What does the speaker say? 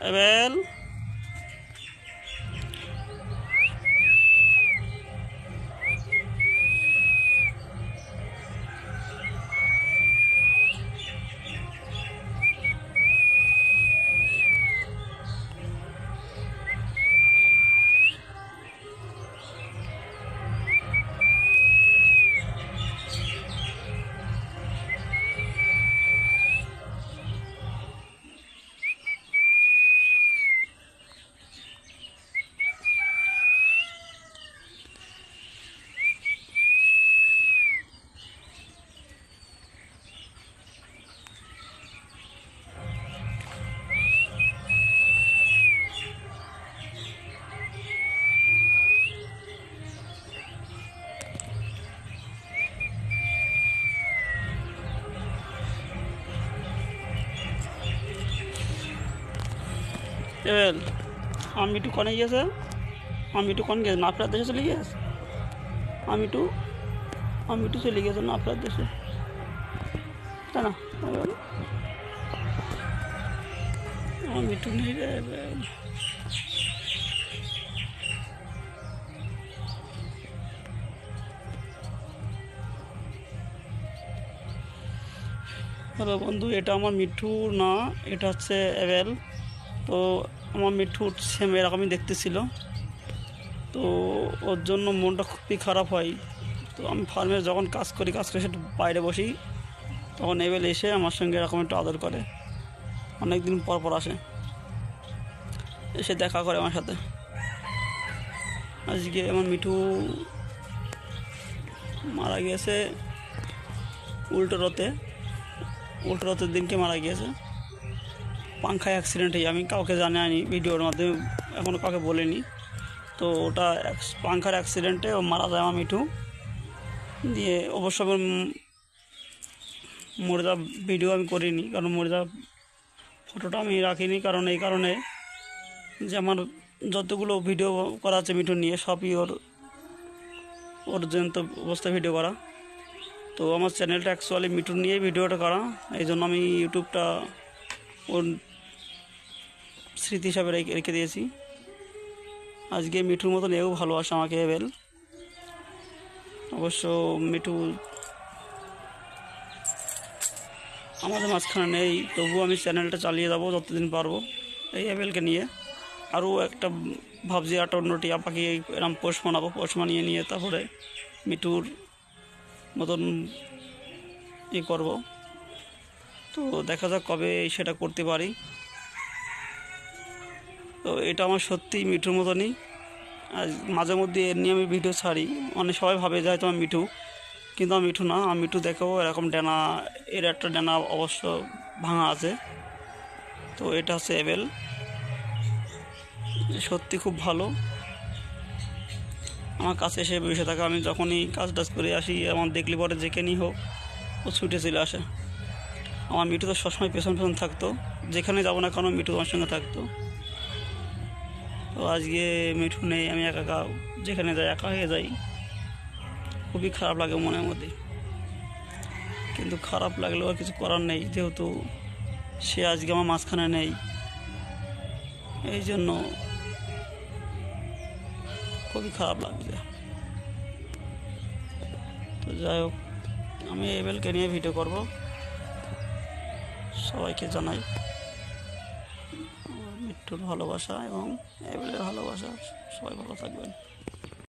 Able able আমি একটু কনে গিয়েছে, আমি একটু কনে গেছে না আপনার দেশে চলে গিয়েছে, আমি একটু চলে গেছে না আপনার দেশে, তাই না? আমি একটু নেই রে এবেল। হ্যালো বন্ধু, এটা আমার মিঠু না, এটা হচ্ছে এবেল। তো আমার মিঠু সেম এরকমই দেখতেছিল, তো ওর জন্য মনটা খুবই খারাপ হয়। তো আমি ফার্মে যখন কাজ করি সেটা বাইরে বসি, তখন এবেল এসে আমার সঙ্গে এরকম একটু আদর করে, অনেক দিন পর পর আসে, এসে দেখা করে আমার সাথে। আজকে আমার মিঠু মারা গিয়েছে উল্টো রথের দিনকে মারা গিয়েছে পাংখায় অ্যাক্সিডেন্ট হয়ে। আমি কাউকে জানাইনি, ভিডিওর মাধ্যমে এখনও কাউকে বলিনি। তো ওটা পাংখার অ্যাক্সিডেন্টে ও মারা যায় আমার মিঠু। দিয়ে অবশ্য মরে যাওয়া ভিডিও আমি করিনি, কারণ মরে যাওয়া ফটোটা আমি রাখিনি, কারণ এই কারণে যে আমার যতগুলো ভিডিও করা আছে মিঠু নিয়ে সবই ওর জ্যান্ত অবস্থায় ভিডিও করা। তো আমার চ্যানেলটা অ্যাকচুয়ালি মিঠুর নিয়েই ভিডিওটা করা, এই জন্য আমি ইউটিউবটা ওর স্মৃতি হিসাবে রেখে দিয়েছি। আজকে মিঠুর মতন এও ভালোবাসে আমাকে এবেল। অবশ্য মিঠু আমাদের মাঝখানে নেই, তবুও আমি চ্যানেলটা চালিয়ে যাবো যতদিন পারবো এই এবেলকে নিয়ে। আরও একটা ভাবছি, একটা অন্য টিয়া পাখি এরম পোষ বানাবো, পোষ বানিয়ে নিয়ে তারপরে মিঠুর মতন করব। তো দেখা যাক কবে সেটা করতে পারি। তো এটা আমার সত্যিই মিঠুর মতনই। আর মাঝে মধ্যে এর নিয়ে আমি ভিডিও ছাড়ি, অনেক সবাই ভাবে যায় তো আমি মিঠু, কিন্তু আমি মিঠু না। আমি মিঠু দেখেও এরকম ডানা, এর একটা ডানা অবশ্য ভাঙা আছে। তো এটা হচ্ছে এবেল, সত্যি খুব ভালো। আমার কাছে এসে বসে থাকে, আমি যখনই কাজ টাজ করে আসি আমার দেখলে পরে যেখানেই হোক ও ছুটে চলে আসে। আমার মিঠু তো সবসময় পেছন থাকতো, যেখানে যাবো না কেন মিঠু আমার সঙ্গে থাকতো। তো আজকে মিঠু নেই, আমি একা যেখানে যাই একা হয়ে যাই, খুবই খারাপ লাগে মনের মধ্যে। কিন্তু খারাপ লাগলেও আর কিছু করার নেই, যেহেতু সে আজকে আমার মাঝখানে নেই, এই জন্য খুবই খারাপ লাগছে। তো যাই হোক, আমি এবেলকে নিয়ে ভিডিও করব, সবাইকে জানাই মিঠুর ভালোবাসা এবং এবেলের ভালোবাসা। সবাই ভালো থাকবেন।